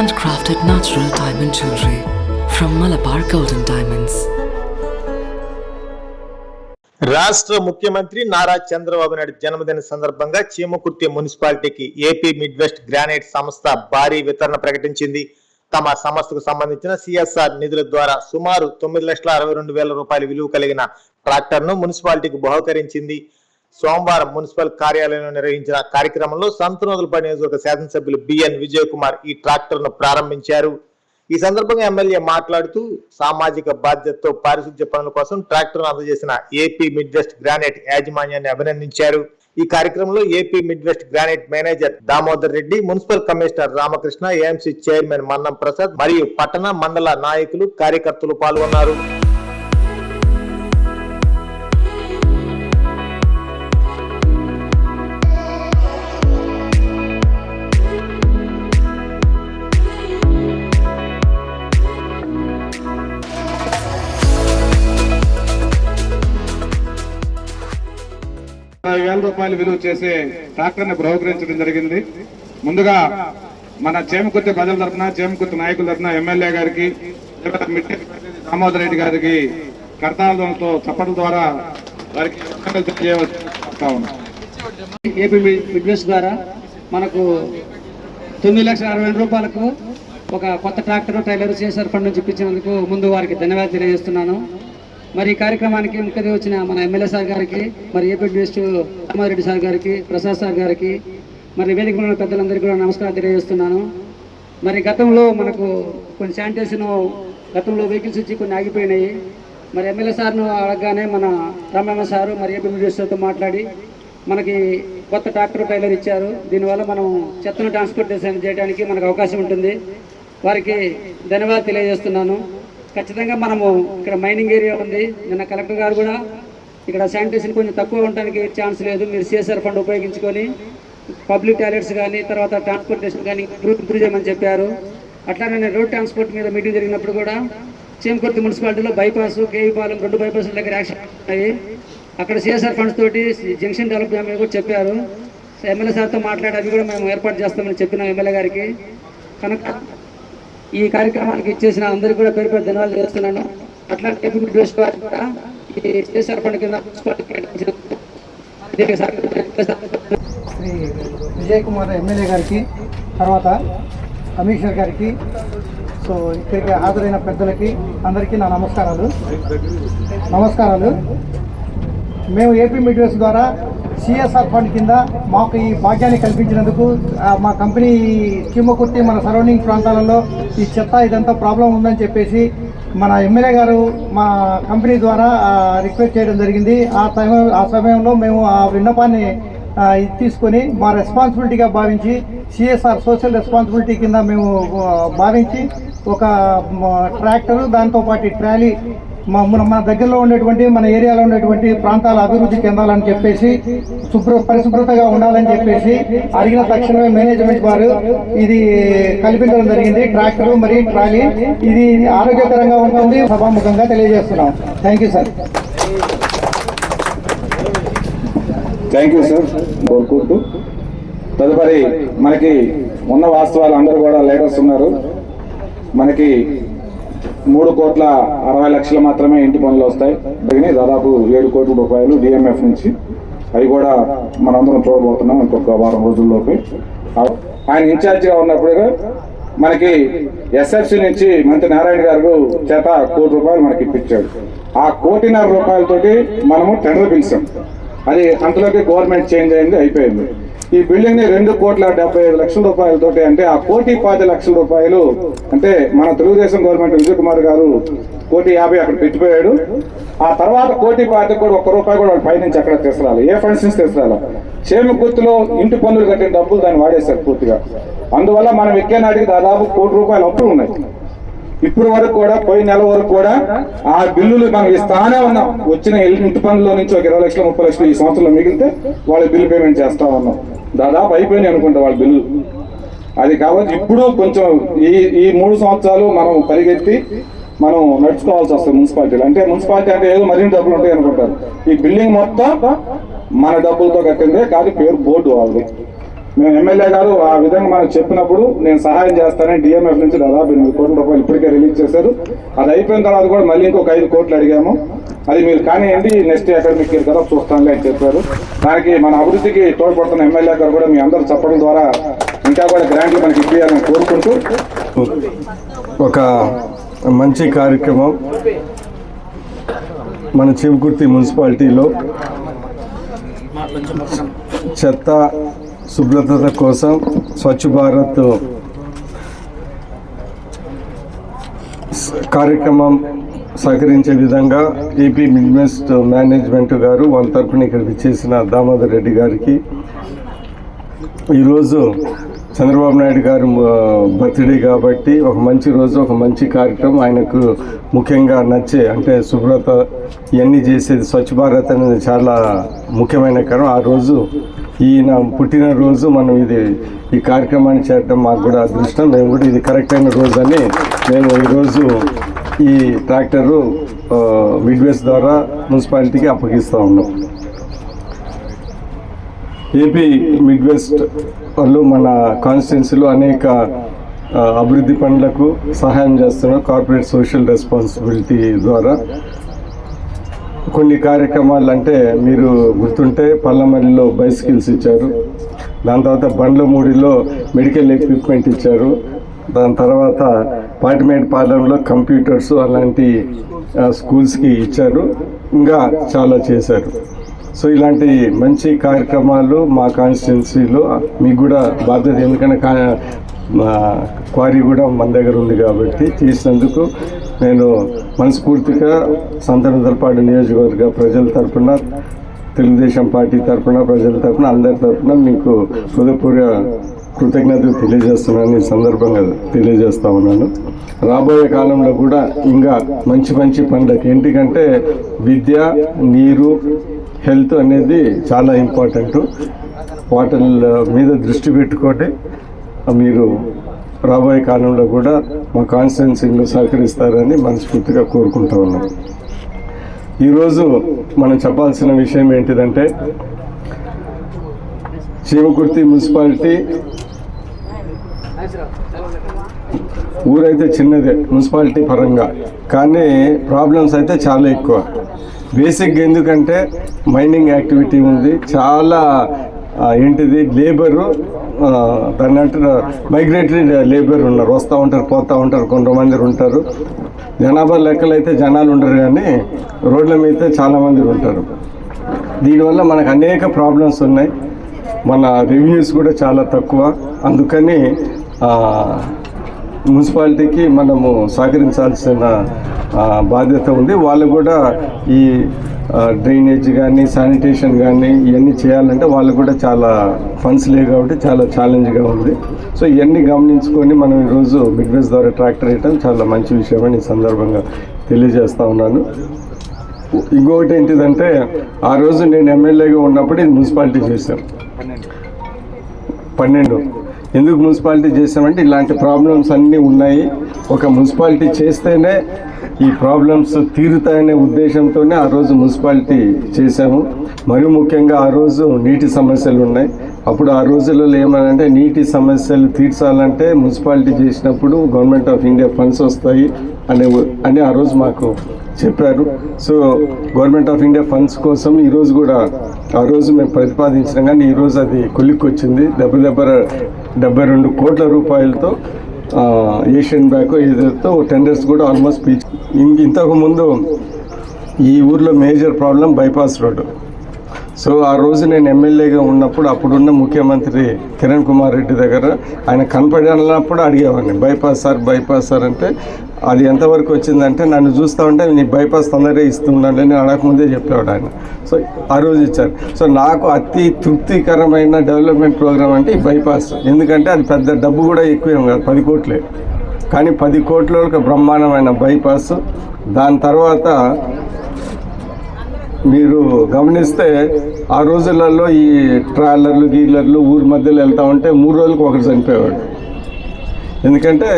handcrafted natural diamond jewelry from Malabar Golden Diamonds. రాష్ట్ర ముఖ్యమంత్రి నారా చంద్రబాబు నాయుడు జన్మదిన సందర్భంగా చీమకుర్తి మున్సిపాలిటీకి ఏపీ మిడ్ వెస్ట్ గ్రానైట్ సంస్థ భారీ వితరణ ప్రకటించింది. తమ సంస్థకు సంబంధించిన సిఎస్ఆర్ నిధుల ద్వారా సుమారు 9,62,000 రూపాయల విలువ కలిగిన ట్రాక్టర్ను మున్సిపాలిటీకి బహుకరించింది. సోమవారం మున్సిపల్ కార్యాలయంలో నిర్వహించిన కార్యక్రమంలో సంతనూతలపాడు నియోజకవర్గ శాసనసభ్యులు బిఎన్ విజయ్ కుమార్ ఈ ట్రాక్టర్ను ప్రారంభించారు. ఈ సందర్భంగా ఎమ్మెల్యే మాట్లాడుతూ సామాజిక బాధ్యతతో పారిశుద్ధ్య పనుల కోసం ట్రాక్టర్ను అందజేసిన ఏపీ మిడ్ వెస్ట్ గ్రానైట్ యాజమాన్యాన్ని అభినందించారు. ఈ కార్యక్రమంలో AP Mid West Granite manager Damodar Reddy, municipal commissioner Ramakrishna, AMC chairman Mannam Prasad మరియు పట్టణ మండల నాయకులు, కార్యకర్తలు పాల్గొన్నారు. రూపాయలు విలువ చేసే ట్రాక్టర్ ని బహుకరించడం జరిగింది. ముందుగా మన చేమకుర్తి ప్రజల తరఫున, చేమకుర్తి నాయకుల తరఫున ఎమ్మెల్యే గారికి, దామోదర్ రెడ్డి గారికి కర్తాలతో చప్పట్ల ద్వారా వారికి ఏపీ మిడ్వెస్ట్ ద్వారా మనకు 9,60,000 రూపాయలకు ఒక కొత్త ట్రాక్టర్, ట్రైలర్ సిఎస్ఆర్ ఫండ్ నుంచి ఇప్పించినందుకు ముందు వారికి ధన్యవాదాలు తెలియజేస్తున్నాను. మరి ఈ కార్యక్రమానికి ముఖ్యంగా వచ్చిన మన ఎమ్మెల్యే సార్ గారికి, మరి ఏపీ మిడ్వెస్ట్ రామారెడ్డి సార్ గారికి, ప్రసాద్ సార్ గారికి, మరి వేదిక ఉన్న పెద్దలందరికీ కూడా నమస్కారం తెలియజేస్తున్నాను. మరి గతంలో మనకు కొన్ని శానిటేషన్ గతంలో వెహికల్స్ వచ్చి కొన్ని ఆగిపోయినాయి. మరి ఎమ్మెల్యే సార్ను అడగగానే మన రామయ్య సారు మరి ఏపీ మిడ్వెస్ట్తో మాట్లాడి మనకి కొత్త ట్రాక్టర్ ట్రైలర్ ఇచ్చారు. దీనివల్ల మనం చెత్తను ట్రాన్స్పోర్టేషన్ చేయడానికి మనకు అవకాశం ఉంటుంది. వారికి ధన్యవాదాలు తెలియజేస్తున్నాను. ఖచ్చితంగా మనము ఇక్కడ మైనింగ్ ఏరియా ఉంది. నిన్న కలెక్టర్ గారు కూడా ఇక్కడ శానిటేషన్ కొంచెం తక్కువ ఉండడానికి ఛాన్స్ లేదు, మీరు సిఎస్ఆర్ ఫండ్ ఉపయోగించుకొని పబ్లిక్ టాయిలెట్స్ కానీ తర్వాత ట్రాన్స్పోర్టేషన్ కానీ ఇంప్రూవ్ చేయమని చెప్పారు. అట్లానే నేను రోడ్ ట్రాన్స్పోర్ట్ మీద మీటింగ్ జరిగినప్పుడు కూడా చేమకుర్తి మున్సిపాలిటీలో బైపాస్, కేవీపాలెం 2 బైపాస్ దగ్గర యాక్షన్ ఉన్నాయి. అక్కడ సిఎస్ఆర్ ఫండ్స్ తోటి జంక్షన్ డెవలప్ చేయమని కూడా చెప్పారు. ఎమ్మెల్యే సార్తో మాట్లాడి అవి కూడా మేము ఏర్పాటు చేస్తామని చెప్పినాం ఎమ్మెల్యే గారికి. కనుక ఈ కార్యక్రమానికి ఇచ్చేసిన అందరికీ కూడా పేరు పేరు ధన్యవాదాలు చేస్తున్నాను. అట్లాంటి ఏపీ మిడ్వెస్ట్ వారికి కూడా ఈ సిఎస్ఆర్ ఫండ్ కింద శ్రీ విజయ్ కుమార్ ఎమ్మెల్యే గారికి, తర్వాత కమిషనర్ గారికి, సో ఇక్కడికి హాజరైన పెద్దలకి అందరికీ నా నమస్కారాలు. మేము ఏపీ మిడ్వెస్ట్ ద్వారా సిఎస్ఆర్ ఫండ్ కింద మాకు ఈ భాగ్యాన్ని కల్పించినందుకు మా కంపెనీ చీమకుర్తి మన సరౌండింగ్ ప్రాంతాలలో ఈ చెత్త ఇదంతా ప్రాబ్లం ఉందని చెప్పేసి మన ఎమ్మెల్యే గారు మా కంపెనీ ద్వారా రిక్వెస్ట్ చేయడం జరిగింది. ఆ సమయంలో మేము ఆ విన్నపాన్ని తీసుకొని మా రెస్పాన్సిబిలిటీగా భావించి సిఎస్ఆర్ సోషల్ రెస్పాన్సిబిలిటీ కింద మేము భావించి ఒక ట్రాక్టరు, దాంతోపాటు ట్రాలీ మన దగ్గరలో ఉండేటువంటి మన ఏరియాలో ఉండేటువంటి ప్రాంతాల అభివృద్ధి చెందాలని చెప్పేసి పరిశుభ్రతగా ఉండాలని చెప్పేసి అడిగిన తక్షణమే మేనేజ్మెంట్ వారు ఇది కల్పించడం జరిగింది. ట్రాక్టర్ మరియు ట్రాలీ ఇది ఆరోగ్యకరంగా ఉంటుంది సభాముఖంగా తెలియజేస్తున్నాం. Thank you sir. Thank you sir. కోరుకుంటూ తదుపరి మనకి ఉన్న వాస్తవాలు అందరూ కూడా లీడర్స్ ఉన్నారు. మనకి 3,60,00,000 మాత్రమే ఇంటి పనులు వస్తాయి. దాదాపు 7 కోట్ల రూపాయలు డిఎంఎఫ్ నుంచి, అవి కూడా మనందరం చూడబోతున్నాం ఇంకొక వారం రోజుల్లోకి. ఆయన ఇన్ఛార్జిగా ఉన్నప్పుడు మనకి ఎస్ఎఫ్సి నుంచి మంత్రి నారాయణ గారు చేత 1 కోటి రూపాయలు మనకి ఇప్పించాడు. ఆ 1,50,00,000 రూపాయలతోటి మనము టెండర్ పిలిచాం. అది అంతలోకి గవర్నమెంట్ చేంజ్ అయింది, అయిపోయింది. ఈ బిల్డింగ్ ని 2,75,00,000 రూపాయలతోటి, అంటే ఆ 1,50,00,000 రూపాయలు అంటే మన తెలుగుదేశం గవర్నమెంట్ విజయ్ కుమార్ గారు 1,50,00,000 అక్కడ పెట్టిపోయాడు. ఆ తర్వాత 1,50,00,000 కూడా 1 రూపాయి కూడా పైనుంచి అక్కడ తీసుకురాలి, ఏ ఫండ్స్ నుంచి తీసుకురాలి. చేమకుర్తిలో ఇంటి పన్నులు కట్టిన డబ్బులు దాన్ని వాడేశారు పూర్తిగా. అందువల్ల మనం ఎక్కే నాటికి దాదాపు 1 కోటి రూపాయలు అప్పులు ఉన్నాయి. ఇప్పుడు వరకు కూడా పోయిన నెల వరకు కూడా ఆ బిల్లులు మనం ఇస్తానే ఉన్నాం. వచ్చిన ఇంటి పనుల్లో నుంచి ఒక 20 లక్షలు 30 లక్షలు ఈ సంవత్సరంలో మిగిలితే వాళ్ళ బిల్లు పేమెంట్ చేస్తా ఉన్నాం. దాదాపు అయిపోయినాయి అనుకుంటా వాళ్ళ బిల్లు. అది కాబట్టి ఇప్పుడు కొంచెం ఈ 3 సంవత్సరాలు మనం పరిగెత్తి మనం నడుచుకోవాల్సి వస్తుంది మున్సిపాలిటీలో. అంటే మున్సిపాలిటీ అంటే ఏదో మరిన్ని డబ్బులు ఉంటాయి అనుకుంటారు. ఈ బిల్డింగ్ మొత్తం మన డబ్బులతో కట్టిందే కాదు, పేరు బోర్డు వాళ్ళది. మేము ఎమ్మెల్యే గారు ఆ విధంగా మనకు చెప్పినప్పుడు నేను సహాయం చేస్తానని డిఎంఎఫ్ నుంచి దాదాపు 8 కోట్ల రూపాయలు ఇప్పటికే రిలీజ్ చేశారు. అది అయిపోయిన తర్వాత కూడా మళ్ళీ ఇంకొక 5 కోట్లు అడిగాము. అది మీరు కానివ్వండి, నెక్స్ట్ అకాడమిక్ ఇయర్ కదా చూస్తానులే అని చెప్పారు. దానికి మన అభివృద్ధికి తోడ్పడుతున్న ఎమ్మెల్యే గారు కూడా మీ అందరూ చెప్పడం ద్వారా ఇంకా కూడా గ్రాంట్లు మనకి ఇప్పించాలని కోరుకుంటూ ఒక మంచి కార్యక్రమం మన చీమకుర్తి మున్సిపాలిటీలో చెత్త శుభ్రత కోసం స్వచ్ఛ భారత్ కార్యక్రమం సహకరించే విధంగా ఏపీ మిడ్వెస్ట్ మేనేజ్మెంట్ గారు వాళ్ళ తరఫున ఇక్కడికి చేసిన దామోదర్ రెడ్డి గారికి ఈరోజు చంద్రబాబు నాయుడు గారు బర్త్డే కాబట్టి ఒక మంచి రోజు, ఒక మంచి కార్యక్రమం. ఆయనకు ముఖ్యంగా నచ్చే అంటే శుభ్రత ఇవన్నీ చేసేది స్వచ్ఛ భారత్ అనేది చాలా ముఖ్యమైన కారణం. ఆ రోజు ఈయన పుట్టినరోజు మనం ఈ కార్యక్రమాన్ని చేయడం మాకు కూడా అదృష్టం. మేము కూడా ఇది కరెక్ట్ అయిన రోజు అని మేము ఈరోజు ఈ ట్రాక్టరు మిడ్వెస్ట్ ద్వారా మున్సిపాలిటీకి అప్పగిస్తూ ఉన్నాం. ఏపీ మిడ్వెస్ట్ వాళ్ళు మన కాన్స్టిట్యున్సీలో అనేక అభివృద్ధి పనులకు సహాయం చేస్తున్నారు. కార్పొరేట్ సోషల్ రెస్పాన్సిబిలిటీ ద్వారా కొన్ని కార్యక్రమాలు అంటే మీరు గుర్తుంటే పల్లమల్లిలో బైసికల్స్ ఇచ్చారు, దాని తర్వాత బండ్లమూడిలో మెడికల్ ఎక్విప్మెంట్ ఇచ్చారు, దాని తర్వాత పాటిమేటపాలెంలో కంప్యూటర్స్ అలాంటి స్కూల్స్కి ఇచ్చారు, ఇంకా చాలా చేశారు. సో ఇలాంటి మంచి కార్యక్రమాలు మా కాన్స్టిట్యున్సీలో మీకు కూడా బాధ్యత, ఎందుకంటే క్వారీ కూడా మన దగ్గర ఉంది కాబట్టి చేసినందుకు నేను మనస్ఫూర్తిగా సంతనూతలపాడు నియోజకవర్గ ప్రజల తరఫున, తెలుగుదేశం పార్టీ తరఫున, ప్రజల తరఫున, అందరి తరఫున మీకు హృదయపూర్వక కృతజ్ఞతలు తెలియజేస్తున్నాను. ఈ సందర్భంగా తెలియజేస్తా ఉన్నాను. రాబోయే కాలంలో కూడా ఇంకా మంచి మంచి పనులకు, ఎందుకంటే విద్య, నీరు, హెల్త్ అనేది చాలా ఇంపార్టెంట్. వాటి మీద దృష్టి పెట్టుకోండి. మీరు రాబోయే కాలంలో కూడా మా కాన్స్టిట్యున్సీలో సహకరిస్తారని మనస్ఫూర్తిగా కోరుకుంటా ఉన్నాం. ఈరోజు మనం చెప్పాల్సిన విషయం ఏంటిదంటే, చీమకుర్తి మున్సిపాలిటీ ఊరైతే చిన్నదే మున్సిపాలిటీ పరంగా, కానీ ప్రాబ్లమ్స్ అయితే చాలా ఎక్కువ. బేసిక్గా ఎందుకంటే మైనింగ్ యాక్టివిటీ ఉంది, చాలా ఏంటిది లేబరు, దాన్ని అంటారు మైగ్రేటరీ లేబర్ ఉన్నారు, వస్తూ ఉంటారు పోతూ ఉంటారు, కొంతమంది ఉంటారు. జనాభా లెక్కలు అయితే జనాలు ఉండరు, కానీ రోడ్ల మీద చాలామంది ఉంటారు. దీనివల్ల మనకు అనేక ప్రాబ్లమ్స్ ఉన్నాయి. మన రెవెన్యూస్ కూడా చాలా తక్కువ. అందుకని మున్సిపాలిటీకి మనము సహకరించాల్సిన బాధ్యత ఉంది. వాళ్ళు కూడా ఈ డ్రైనేజ్ కానీ శానిటేషన్ కానీ ఇవన్నీ చేయాలంటే వాళ్ళు కూడా చాలా ఫండ్స్ లేవు కాబట్టి చాలా ఛాలెంజ్గా ఉంది. సో ఇవన్నీ గమనించుకొని మనం ఈరోజు మిడ్వెస్ట్ ద్వారా ట్రాక్టర్ వేయటం చాలా మంచి విషయం అని ఈ సందర్భంగా తెలియజేస్తూ ఉన్నాను. ఇంకొకటి ఏంటిదంటే, ఆ రోజు నేను ఎమ్మెల్యేగా ఉన్నప్పుడు ఇది మున్సిపాలిటీ చేశాం. 12 ఎందుకు మున్సిపాలిటీ చేసామంటే ఇలాంటి ప్రాబ్లమ్స్ అన్నీ ఉన్నాయి. ఒక మున్సిపాలిటీ చేస్తేనే ఈ ప్రాబ్లమ్స్ తీరుతాయనే ఉద్దేశంతోనే ఆ రోజు మున్సిపాలిటీ చేశాము. మరి ముఖ్యంగా ఆ రోజు నీటి సమస్యలు ఉన్నాయి. అప్పుడు ఆ రోజులలో ఏమనంటే, నీటి సమస్యలు తీర్చాలంటే మున్సిపాలిటీ చేసినప్పుడు గవర్నమెంట్ ఆఫ్ ఇండియా ఫండ్స్ వస్తాయి అని ఆ రోజు మాకు చెప్పారు. So government of India funds కోసం ఈరోజు కూడా ఆ రోజు మేము ప్రతిపాదించినాం, కానీ ఈరోజు అది కొలిక్కొచ్చింది. 72 కోట్ల రూపాయలతో ఏషియన్ బ్యాంక్ ఏదైతే టెండర్స్ కూడా ఆల్మోస్ట్ పీచ్. ఇంతకుముందు ఈ ఊర్లో major problem bypass road. So ఆ రోజు నేను ఎమ్మెల్యేగా ఉన్నప్పుడు అప్పుడున్న ముఖ్యమంత్రి కిరణ్ కుమార్ రెడ్డి దగ్గర ఆయన కనపడినప్పుడు అడిగేవాడిని, బైపాస్ సార్ అంటే అది ఎంతవరకు వచ్చిందంటే, నన్ను చూస్తూ ఉంటే నీ బైపాస్ తొందరగా ఇస్తున్నాను అని అడగకముందే చెప్పేవాడు ఆయన. సో ఆ రోజు ఇచ్చారు. సో నాకు అతి తృప్తికరమైన డెవలప్మెంట్ ప్రోగ్రామ్ అంటే ఈ బైపాస్. ఎందుకంటే అది పెద్ద డబ్బు కూడా ఎక్కువేం కాదు, 10 కోట్లే. కానీ 10 కోట్ల ఒక బ్రహ్మాండమైన బైపాస్. దాని తర్వాత మీరు గమనిస్తే ఆ రోజులలో ఈ ట్రాలర్లు గీలర్లు ఊరి మధ్యలో వెళ్తూ ఉంటే 3 రోజులకు ఒకరు చనిపోయేవాడు. ఎందుకంటే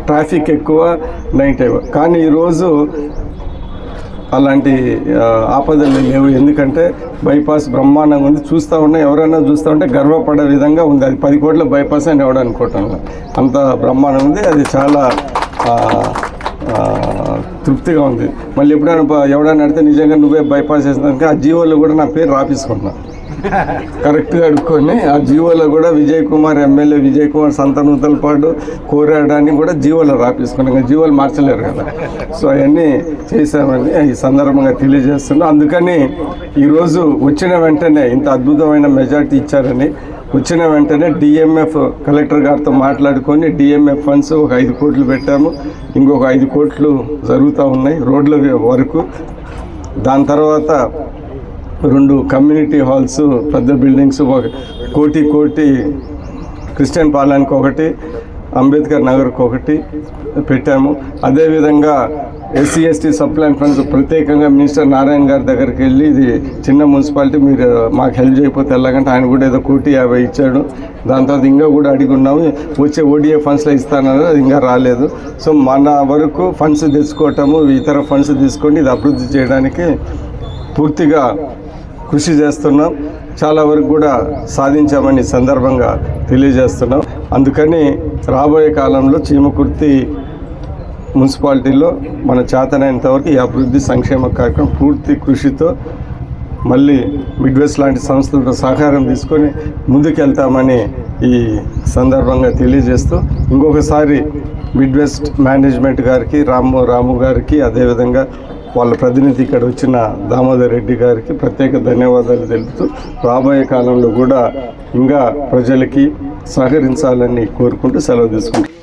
ట్రాఫిక్ ఎక్కువ, నైట్ టైం. కానీ ఈరోజు అలాంటి ఆపదలు లేవు. ఎందుకంటే బైపాస్ బ్రహ్మాండంగా ఉంది. చూస్తూ ఉన్నా ఎవరైనా చూస్తూ ఉంటే గర్వపడే విధంగా ఉంది. అది 10 కోట్ల బైపాస్ అని ఎవడు అనుకోవటం అంత బ్రహ్మాండంగా ఉంది. అది చాలా తృప్తిగా ఉంది. మళ్ళీ ఎవడైనా అడిగితే నిజంగా నువ్వే బైపాస్ చేసినాక ఆ జీవోలో కూడా నా పేరు రాపించుకున్నా కరెక్ట్గా అడుక్కొని. ఆ జీవోలో కూడా విజయ్ కుమార్ ఎమ్మెల్యే విజయ్ కుమార్ సంతనూతలపాటు కోరాడని కూడా జీవోలో రాపించుకున్నాం. ఇంకా జీవోలు మార్చలేరు కదా. సో అవన్నీ చేశామని ఈ సందర్భంగా తెలియజేస్తున్నాం. అందుకని ఈరోజు వచ్చిన వెంటనే ఇంత అద్భుతమైన మెజార్టీ ఇచ్చారని వచ్చిన వెంటనే డిఎంఎఫ్ కలెక్టర్ గారితో మాట్లాడుకొని డిఎంఎఫ్ ఫండ్స్ ఒక 5 కోట్లు పెట్టాము. ఇంకొక 5 కోట్లు జరుగుతూ ఉన్నాయి రోడ్ల వరకు. దాని తర్వాత 2 కమ్యూనిటీ హాల్స్ పెద్ద బిల్డింగ్స్, 1 కోటి క్రిస్టియన్ పాలనకి 1, అంబేద్కర్ నగర్కి 1 పెట్టాము. అదేవిధంగా ఎస్సీ ఎస్టీ సప్లైన్ ఫండ్స్ ప్రత్యేకంగా మినిస్టర్ నారాయణ గారి దగ్గరికి వెళ్ళి ఇది చిన్న మున్సిపాలిటీ మీరు మాకు హెల్ప్ చేయకపోతే ఎలాగంటే ఆయన కూడా ఏదో 1,50,00,000 ఇచ్చాడు. దాని తర్వాత ఇంకా కూడా అడిగి ఉన్నాము. వచ్చే ఓడిఏ ఫండ్స్లో ఇస్తానన్నారు, అది ఇంకా రాలేదు. సో మన వరకు ఫండ్స్ తెచ్చుకోవటము, ఇతర ఫండ్స్ తీసుకొని ఇది అభివృద్ధి చేయడానికి పూర్తిగా కృషి చేస్తున్నాం. చాలా వరకు కూడా సాధించామని సందర్భంగా తెలియజేస్తున్నాం. అందుకని రాబోయే కాలంలో చీమకుర్తి మున్సిపాలిటీలో మన చేతనైనంత వరకు ఈ అభివృద్ధి సంక్షేమ కార్యక్రమం పూర్తి కృషితో మళ్ళీ మిడ్వెస్ట్ లాంటి సంస్థలతో సహకారం తీసుకొని ముందుకెళ్తామని ఈ సందర్భంగా తెలియజేస్తూ ఇంకొకసారి మిడ్వెస్ట్ మేనేజ్మెంట్ గారికి రాము గారికి అదేవిధంగా వాళ్ళ ప్రతినిధి ఇక్కడ వచ్చిన దామోదర్ రెడ్డి గారికి ప్రత్యేక ధన్యవాదాలు తెలుపుతూ రాబోయే కాలంలో కూడా ఇంకా ప్రజలకి సహకరించాలని కోరుకుంటూ సెలవు తీసుకుంటాం.